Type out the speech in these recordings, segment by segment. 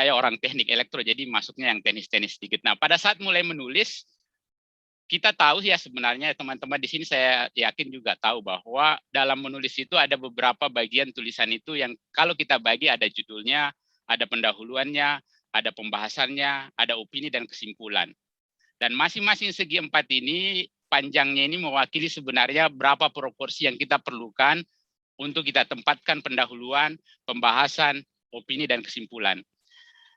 saya orang teknik elektro, jadi masuknya yang teknis-teknis sedikit. Nah, pada saat mulai menulis, kita tahu ya sebenarnya teman-teman di sini saya yakin juga tahu bahwa dalam menulis itu ada beberapa bagian tulisan itu yang kalau kita bagi ada judulnya, ada pendahuluannya, ada pembahasannya, ada opini dan kesimpulan. Dan masing-masing segi empat ini, panjangnya ini mewakili sebenarnya berapa proporsi yang kita perlukan untuk kita tempatkan pendahuluan, pembahasan, opini, dan kesimpulan.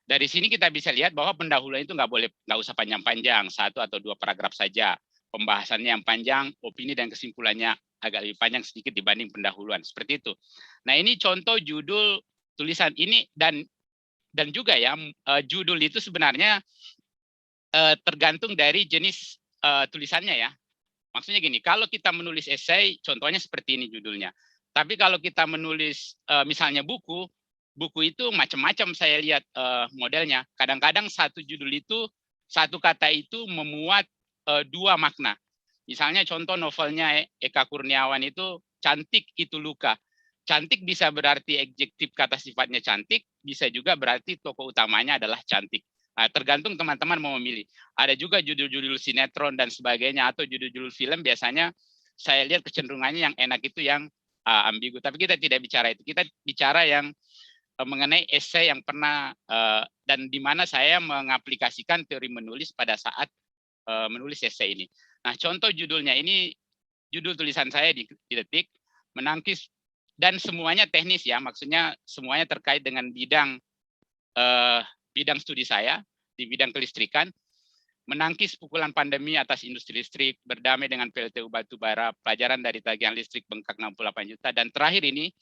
Dari sini kita bisa lihat bahwa pendahuluan itu nggak usah panjang-panjang, 1 atau 2 paragraf saja. Pembahasannya yang panjang, opini dan kesimpulannya agak lebih panjang sedikit dibanding pendahuluan. Seperti itu. Nah, ini contoh judul tulisan ini dan juga ya, judul itu sebenarnya tergantung dari jenis tulisannya ya. Maksudnya gini, kalau kita menulis esai, contohnya seperti ini judulnya. Tapi kalau kita menulis misalnya buku itu macam-macam saya lihat modelnya. Kadang-kadang satu judul itu, satu kata itu memuat 2 makna. Misalnya contoh novelnya Eka Kurniawan itu, Cantik Itu Luka. Cantik bisa berarti adjektif kata sifatnya cantik, bisa juga berarti tokoh utamanya adalah cantik. Nah, tergantung teman-teman mau memilih. Ada juga judul-judul sinetron dan sebagainya, atau judul-judul film biasanya saya lihat kecenderungannya yang enak itu yang ambigu. Tapi kita tidak bicara itu. Kita bicara yang mengenai esai yang pernah dan di mana saya mengaplikasikan teori menulis pada saat menulis esai ini. Nah, contoh judulnya ini, judul tulisan saya di Detik, Menangkis, dan semuanya teknis ya, maksudnya semuanya terkait dengan bidang studi saya di bidang kelistrikan. Menangkis pukulan pandemi atas industri listrik, berdamai dengan PLTU batubara, pelajaran dari tagihan listrik bengkak 68 juta, dan terakhir ini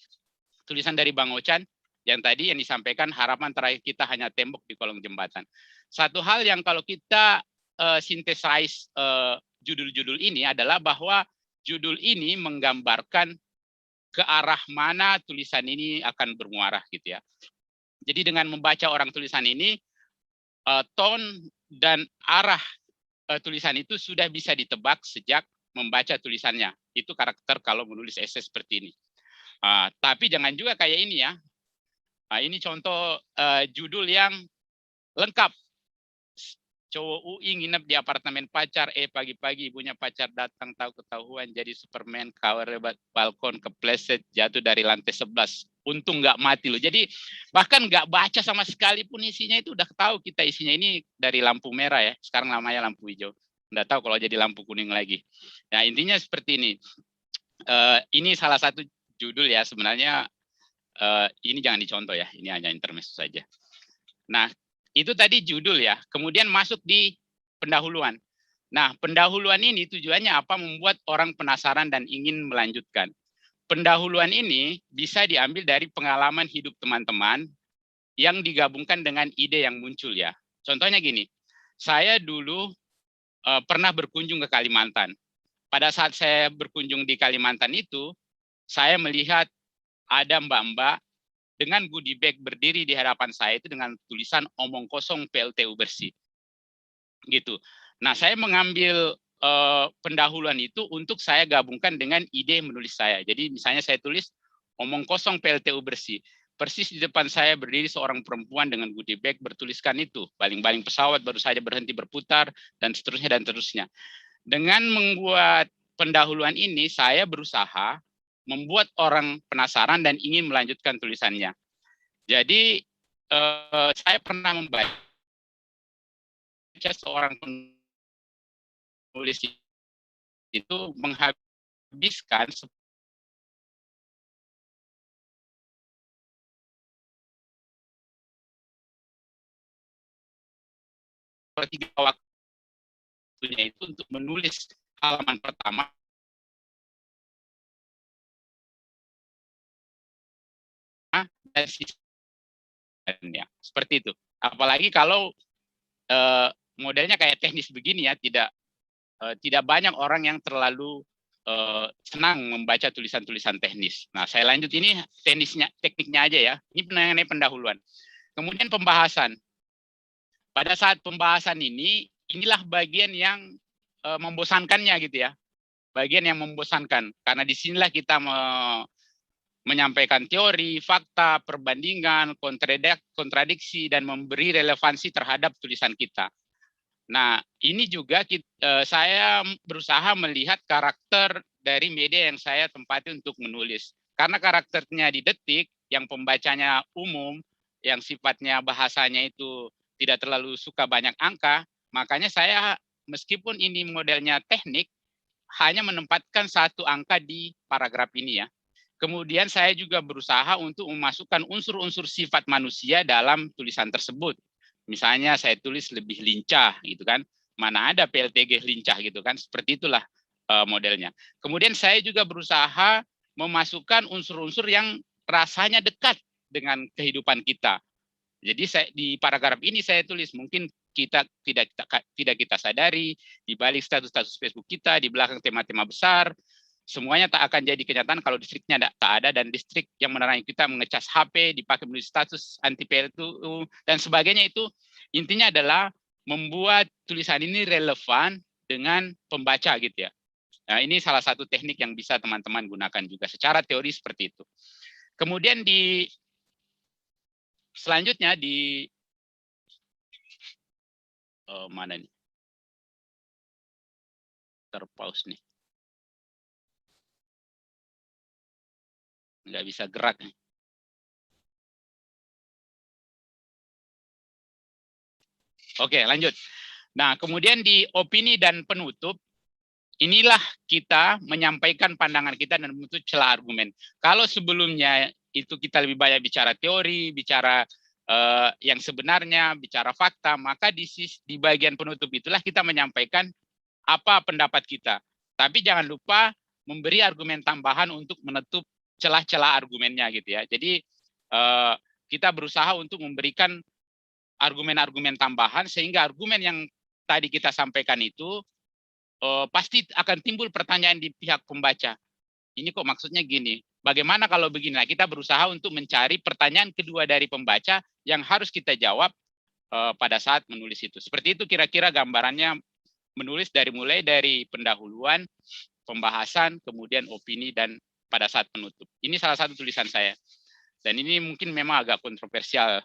tulisan dari Bang Ochan yang tadi yang disampaikan, harapan terakhir kita hanya tembok di kolong jembatan. Satu hal yang kalau kita synthesize judul-judul ini adalah bahwa judul ini menggambarkan ke arah mana tulisan ini akan bermuara gitu ya. Jadi dengan membaca orang tulisan ini, tone dan arah tulisan itu sudah bisa ditebak sejak membaca tulisannya. Itu karakter kalau menulis esai seperti ini. Tapi jangan juga kayak ini ya. Ini contoh judul yang lengkap. Cowok UI nginep di apartemen pacar, pagi-pagi ibunya pacar datang, tahu ketahuan jadi Superman, kawar balkon kepleset, jatuh dari lantai 11. Untung nggak mati loh. Jadi bahkan nggak baca sama sekali pun isinya itu udah tahu kita isinya ini dari lampu merah ya. Sekarang namanya lampu hijau. Nggak tahu kalau jadi lampu kuning lagi. Nah, intinya seperti ini. Ini salah satu judul ya sebenarnya. Ini jangan dicontoh ya, ini hanya intermezzo saja. Nah, itu tadi judul ya. Kemudian masuk di pendahuluan. Nah, pendahuluan ini tujuannya apa? Membuat orang penasaran dan ingin melanjutkan. Pendahuluan ini bisa diambil dari pengalaman hidup teman-teman yang digabungkan dengan ide yang muncul ya. Contohnya gini, saya dulu pernah berkunjung ke Kalimantan. Pada saat saya berkunjung di Kalimantan itu, saya melihat ada mbak-mbak dengan goodie bag berdiri di hadapan saya itu dengan tulisan omong kosong PLTU bersih. Gitu. Nah, saya mengambil pendahuluan itu untuk saya gabungkan dengan ide menulis saya. Jadi misalnya saya tulis omong kosong PLTU bersih. Persis di depan saya berdiri seorang perempuan dengan goodie bag bertuliskan itu. Baling-baling pesawat baru saja berhenti berputar dan seterusnya dan terusnya. Dengan membuat pendahuluan ini, saya berusaha membuat orang penasaran dan ingin melanjutkan tulisannya. Jadi saya pernah membaca seorang penulis itu menghabiskan sepertiga waktunya itu untuk menulis halaman pertama dan sisanya. Seperti itu. Apalagi kalau modelnya kayak teknis begini ya, tidak banyak orang yang terlalu senang membaca tulisan-tulisan teknis. Nah, saya lanjut ini tekniknya aja ya. Ini mengenai pendahuluan. Kemudian pembahasan. Pada saat pembahasan ini, inilah bagian yang membosankannya gitu ya. Bagian yang membosankan. Karena disinilah kita menyampaikan teori, fakta, perbandingan, kontradiksi, dan memberi relevansi terhadap tulisan kita. Nah, ini juga saya berusaha melihat karakter dari media yang saya tempati untuk menulis. Karena karakternya di Detik, yang pembacanya umum, yang sifatnya bahasanya itu tidak terlalu suka banyak angka, makanya saya meskipun ini modelnya teknik, hanya menempatkan satu angka di paragraf ini ya. Kemudian saya juga berusaha untuk memasukkan unsur-unsur sifat manusia dalam tulisan tersebut. Misalnya saya tulis lebih lincah gitu kan. Mana ada PLTG lincah gitu kan. Seperti itulah modelnya. Kemudian saya juga berusaha memasukkan unsur-unsur yang rasanya dekat dengan kehidupan kita. Jadi di paragraf ini saya tulis mungkin kita tidak kita sadari di balik status-status Facebook kita, di belakang tema-tema besar, semuanya tak akan jadi kenyataan kalau listriknya tak ada, dan listrik yang menerangi kita mengecas HP, dipakai menulis status anti PLTU dan sebagainya. Itu intinya adalah membuat tulisan ini relevan dengan pembaca gitu ya. Nah, ini salah satu teknik yang bisa teman-teman gunakan juga secara teori seperti itu. Kemudian selanjutnya di mana nih? Terpause nih. Nggak bisa gerak nih. Oke, lanjut. Nah, kemudian di opini dan penutup, inilah kita menyampaikan pandangan kita dan menuntut celah argumen. Kalau sebelumnya itu kita lebih banyak bicara teori, bicara yang sebenarnya, bicara fakta, maka di bagian penutup itulah kita menyampaikan apa pendapat kita. Tapi jangan lupa memberi argumen tambahan untuk menutup celah-celah argumennya gitu ya. Jadi kita berusaha untuk memberikan argumen-argumen tambahan sehingga argumen yang tadi kita sampaikan itu pasti akan timbul pertanyaan di pihak pembaca. Ini kok maksudnya gini. Bagaimana kalau begini? Nah, kita berusaha untuk mencari pertanyaan kedua dari pembaca yang harus kita jawab pada saat menulis itu. Seperti itu kira-kira gambarannya menulis mulai dari pendahuluan, pembahasan, kemudian opini, dan pada saat penutup. Ini salah satu tulisan saya. Dan ini mungkin memang agak kontroversial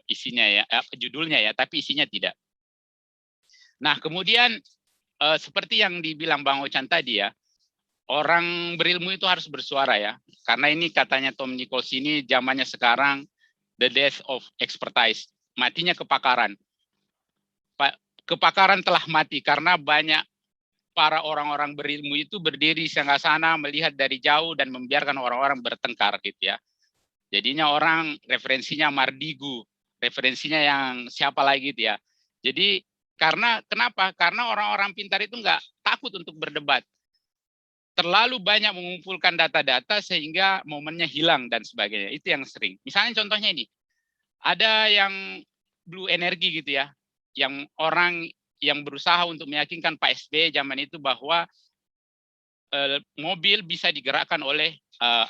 isinya ya, judulnya ya, tapi isinya tidak. Nah, kemudian seperti yang dibilang Bang Ochan tadi ya, orang berilmu itu harus bersuara ya. Karena ini katanya Tom Nichols ini zamannya sekarang the death of expertise, matinya kepakaran. Kepakaran telah mati karena banyak para orang-orang berilmu itu berdiri di sana melihat dari jauh dan membiarkan orang-orang bertengkar gitu ya. Jadinya orang referensinya Mardigu, referensinya yang siapa lagi gitu ya. Jadi kenapa? Karena orang-orang pintar itu nggak takut untuk berdebat. Terlalu banyak mengumpulkan data-data sehingga momennya hilang dan sebagainya. Itu yang sering. Misalnya contohnya ini, ada yang blue energy gitu ya, yang orang yang berusaha untuk meyakinkan Pak SBY zaman itu bahwa mobil bisa digerakkan oleh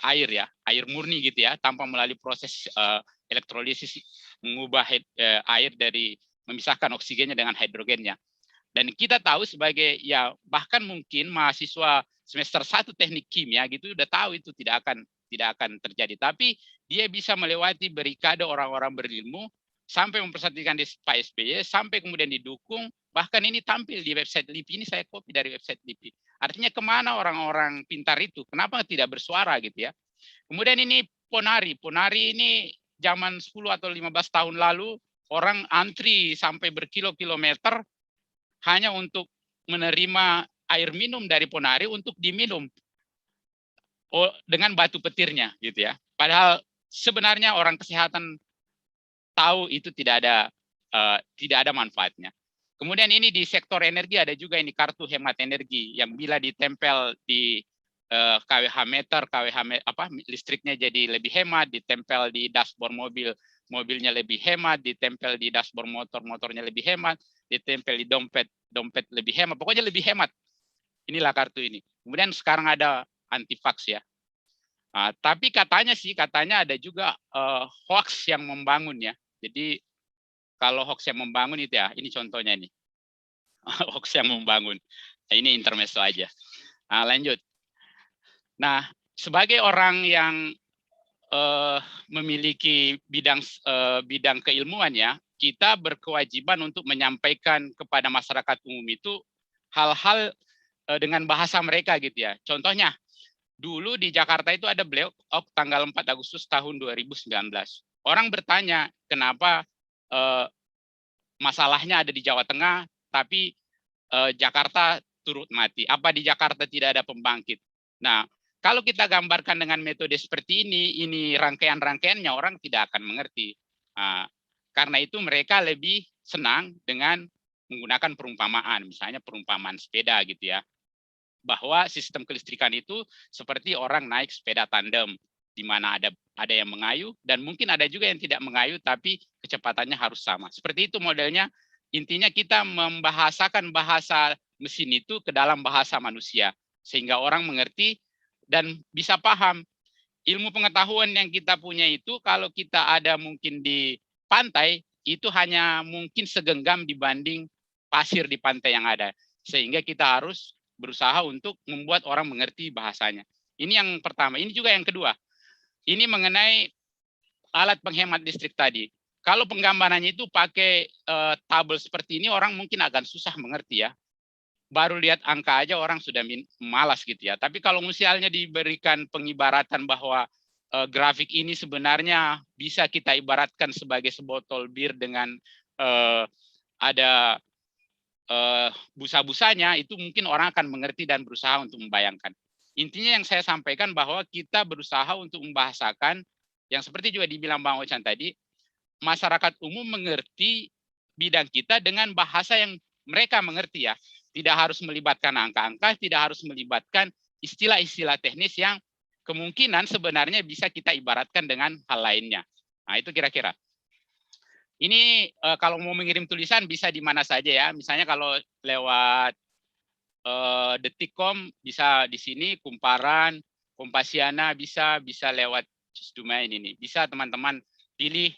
air ya, air murni gitu ya, tanpa melalui proses elektrolisis mengubah air dari memisahkan oksigennya dengan hidrogennya. Dan kita tahu sebagai ya bahkan mungkin mahasiswa semester 1 teknik kimia gitu udah tahu itu tidak akan terjadi. Tapi dia bisa melewati berikade orang-orang berilmu sampai mempersatukan di Pak SBY, sampai kemudian didukung, bahkan ini tampil di website LIPI, ini saya copy dari website LIPI. Artinya kemana orang-orang pintar itu, kenapa tidak bersuara gitu ya. Kemudian ini Ponari ini zaman 10 atau 15 tahun lalu, orang antri sampai berkilo-kilometer hanya untuk menerima air minum dari Ponari untuk diminum dengan batu petirnya gitu ya. Padahal sebenarnya orang kesehatan tahu itu tidak ada manfaatnya. Kemudian ini di sektor energi ada juga ini kartu hemat energi yang bila ditempel di kWh meter, listriknya jadi lebih hemat, ditempel di dashboard mobilnya lebih hemat, ditempel di dashboard motornya lebih hemat, ditempel di dompet lebih hemat, pokoknya lebih hemat. Inilah kartu ini. Kemudian sekarang ada antivax ya. Tapi katanya ada juga hoax yang membangun ya. Jadi kalau hoax yang membangun itu ya, ini contohnya nih. Hoax yang membangun. Nah, ini intermezzo aja. Lanjut. Nah, sebagai orang yang memiliki bidang keilmuan ya, kita berkewajiban untuk menyampaikan kepada masyarakat umum itu hal-hal dengan bahasa mereka gitu ya. Contohnya, dulu di Jakarta itu ada Blackout tanggal 4 Agustus tahun 2019. Orang bertanya, kenapa masalahnya ada di Jawa Tengah, tapi Jakarta turut mati. Apa di Jakarta tidak ada pembangkit? Nah, kalau kita gambarkan dengan metode seperti ini rangkaian-rangkaiannya orang tidak akan mengerti. Karena itu mereka lebih senang dengan menggunakan perumpamaan, misalnya perumpamaan sepeda gitu ya. Bahwa sistem kelistrikan itu seperti orang naik sepeda tandem, di mana ada yang mengayuh dan mungkin ada juga yang tidak mengayuh tapi kecepatannya harus sama. Seperti itu modelnya. Intinya kita membahasakan bahasa mesin itu ke dalam bahasa manusia sehingga orang mengerti dan bisa paham. Ilmu pengetahuan yang kita punya itu kalau kita ada mungkin di pantai itu hanya mungkin segenggam dibanding pasir di pantai yang ada. Sehingga kita harus berusaha untuk membuat orang mengerti bahasanya. Ini yang pertama. Ini juga yang kedua. Ini mengenai alat penghemat listrik tadi. Kalau penggambarannya itu pakai tabel seperti ini, orang mungkin agak susah mengerti ya. Baru lihat angka aja orang sudah malas gitu ya. Tapi kalau misalnya diberikan pengibaratan bahwa grafik ini sebenarnya bisa kita ibaratkan sebagai sebotol bir dengan ada busa-busanya, itu mungkin orang akan mengerti dan berusaha untuk membayangkan. Intinya yang saya sampaikan bahwa kita berusaha untuk membahasakan, yang seperti juga dibilang Bang Ochan tadi, masyarakat umum mengerti bidang kita dengan bahasa yang mereka mengerti ya. Tidak harus melibatkan angka-angka, tidak harus melibatkan istilah-istilah teknis yang kemungkinan sebenarnya bisa kita ibaratkan dengan hal lainnya. Nah, itu kira-kira. Ini kalau mau mengirim tulisan bisa di mana saja ya. Misalnya kalau lewat Detikcom bisa di sini, Kumparan, Kompasiana bisa lewat Domain ini. Bisa teman-teman pilih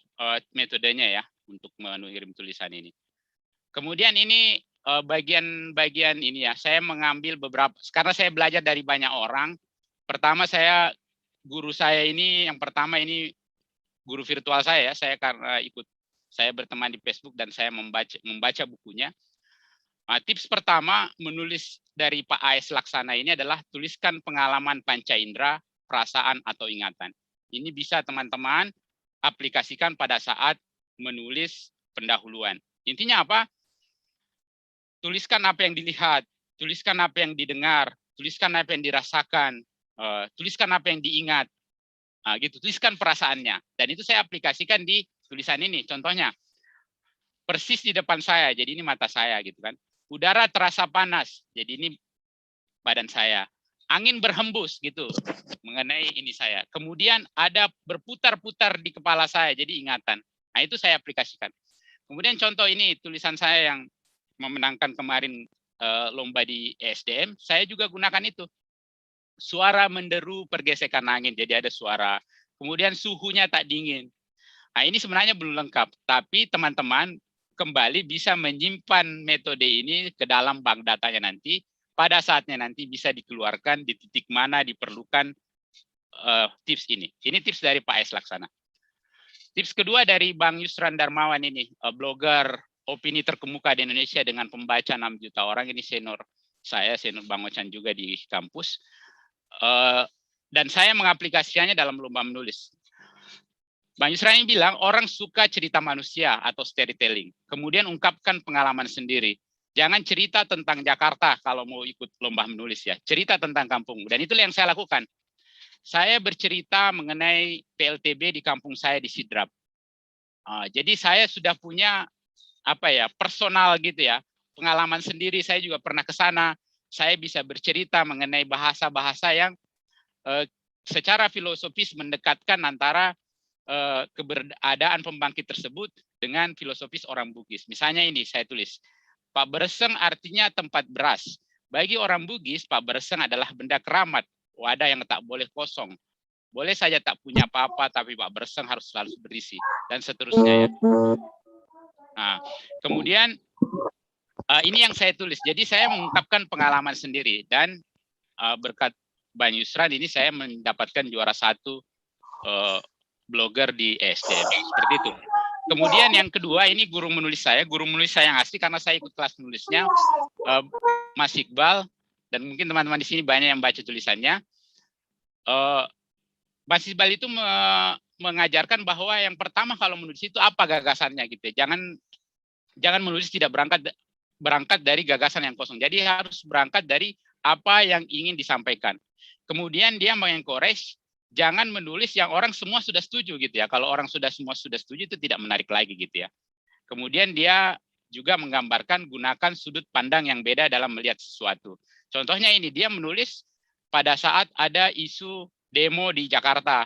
metodenya ya untuk mengirim tulisan ini. Kemudian ini bagian-bagian ini ya, saya mengambil beberapa, karena saya belajar dari banyak orang. Pertama guru saya ini, yang pertama ini guru virtual saya ya, saya karena saya berteman di Facebook dan saya membaca bukunya. Nah, tips pertama menulis dari Pak A.S. Laksana ini adalah tuliskan pengalaman panca indera, perasaan atau ingatan. Ini bisa teman-teman aplikasikan pada saat menulis pendahuluan. Intinya apa? Tuliskan apa yang dilihat, tuliskan apa yang didengar, tuliskan apa yang dirasakan, tuliskan apa yang diingat. Nah, gitu, tuliskan perasaannya. Dan itu saya aplikasikan di tulisan ini. Contohnya, persis di depan saya, jadi ini mata saya gitu kan. Udara terasa panas, jadi ini badan saya. Angin berhembus gitu, mengenai ini saya. Kemudian ada berputar-putar di kepala saya, jadi ingatan. Nah, itu saya aplikasikan. Kemudian contoh ini, tulisan saya yang memenangkan kemarin lomba di ESDM, saya juga gunakan itu. Suara menderu pergesekan angin, jadi ada suara. Kemudian suhunya tak dingin. Nah, ini sebenarnya belum lengkap, tapi teman-teman kembali bisa menyimpan metode ini ke dalam bank datanya nanti. Pada saatnya nanti bisa dikeluarkan di titik mana diperlukan tips ini. Ini tips dari Pak S. Laksana. Tips kedua dari Bang Yusran Darmawan ini, blogger opini terkemuka di Indonesia dengan pembaca 6 juta orang. Ini senior saya, senior Bang Ochan juga di kampus. Dan saya mengaplikasikannya dalam lomba menulis. Bang Yusran ini bilang orang suka cerita manusia atau storytelling. Kemudian ungkapkan pengalaman sendiri. Jangan cerita tentang Jakarta kalau mau ikut lomba menulis ya. Cerita tentang kampung. Dan itulah yang saya lakukan. Saya bercerita mengenai PLTB di kampung saya di Sidrap. Jadi saya sudah punya personal gitu ya. Pengalaman sendiri, saya juga pernah ke sana. Saya bisa bercerita mengenai bahasa-bahasa yang secara filosofis mendekatkan antara keberadaan pembangkit tersebut dengan filosofis orang Bugis. Misalnya ini saya tulis, Pak Berseng artinya tempat beras. Bagi orang Bugis, Pak Berseng adalah benda keramat, wadah yang tak boleh kosong. Boleh saja tak punya apa-apa, tapi Pak Berseng harus selalu berisi, dan seterusnya ya. Nah, kemudian ini yang saya tulis. Jadi saya mengungkapkan pengalaman sendiri, dan berkat Bang Yusran ini saya mendapatkan juara 1 blogger di ESDM, seperti itu. Kemudian yang kedua, ini guru menulis saya yang asli karena saya ikut kelas menulisnya, Mas Iqbal, dan mungkin teman-teman di sini banyak yang baca tulisannya. Mas Iqbal itu mengajarkan bahwa yang pertama kalau menulis itu apa gagasannya gitu ya. Jangan menulis tidak berangkat dari gagasan yang kosong. Jadi harus berangkat dari apa yang ingin disampaikan. Kemudian dia mengencourage jangan menulis yang orang semua sudah setuju gitu ya. Kalau orang semua sudah setuju itu tidak menarik lagi gitu ya. Kemudian dia juga menggambarkan gunakan sudut pandang yang beda dalam melihat sesuatu. Contohnya ini, dia menulis pada saat ada isu demo di Jakarta,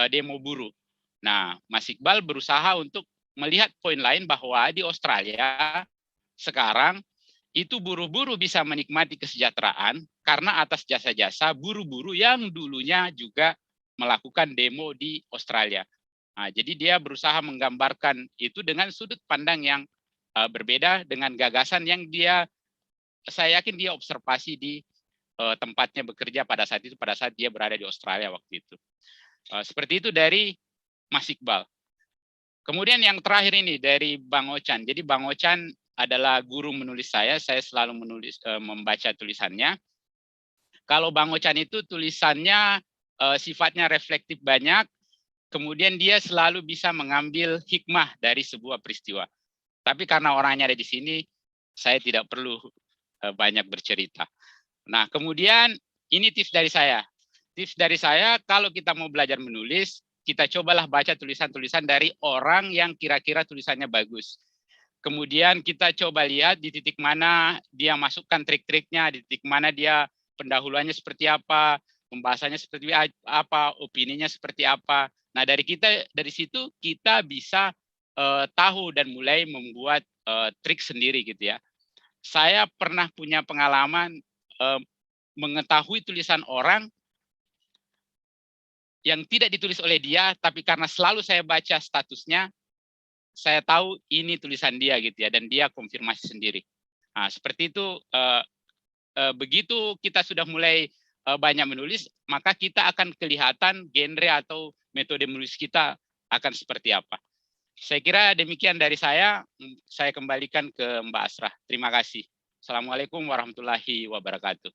demo buruh. Nah, Mas Iqbal berusaha untuk melihat poin lain bahwa di Australia sekarang itu buruh-buruh bisa menikmati kesejahteraan karena atas jasa-jasa buruh-buruh yang dulunya juga melakukan demo di Australia. Nah, jadi dia berusaha menggambarkan itu dengan sudut pandang yang berbeda dengan gagasan yang saya yakin dia observasi di tempatnya bekerja pada saat dia berada di Australia waktu itu. Seperti itu dari Mas Iqbal. Kemudian yang terakhir ini dari Bang Ochan. Jadi Bang Ochan adalah guru menulis saya selalu membaca tulisannya. Kalau Bang Ochan itu tulisannya sifatnya reflektif banyak, kemudian dia selalu bisa mengambil hikmah dari sebuah peristiwa. Tapi karena orangnya ada di sini, saya tidak perlu banyak bercerita. Nah, kemudian ini tips dari saya. Tips dari saya, kalau kita mau belajar menulis, kita cobalah baca tulisan-tulisan dari orang yang kira-kira tulisannya bagus. Kemudian kita coba lihat di titik mana dia masukkan trik-triknya, di titik mana dia pendahuluannya seperti apa, pembahasannya seperti apa, opininya seperti apa. Nah, dari situ kita bisa tahu dan mulai membuat trik sendiri gitu ya. Saya pernah punya pengalaman mengetahui tulisan orang yang tidak ditulis oleh dia, tapi karena selalu saya baca statusnya, saya tahu ini tulisan dia gitu ya, dan dia konfirmasi sendiri. Nah, seperti itu. Begitu kita sudah mulai banyak menulis, maka kita akan kelihatan genre atau metode menulis kita akan seperti apa. Saya kira demikian dari saya kembalikan ke Mbak Asrah. Terima kasih. Assalamualaikum warahmatullahi wabarakatuh.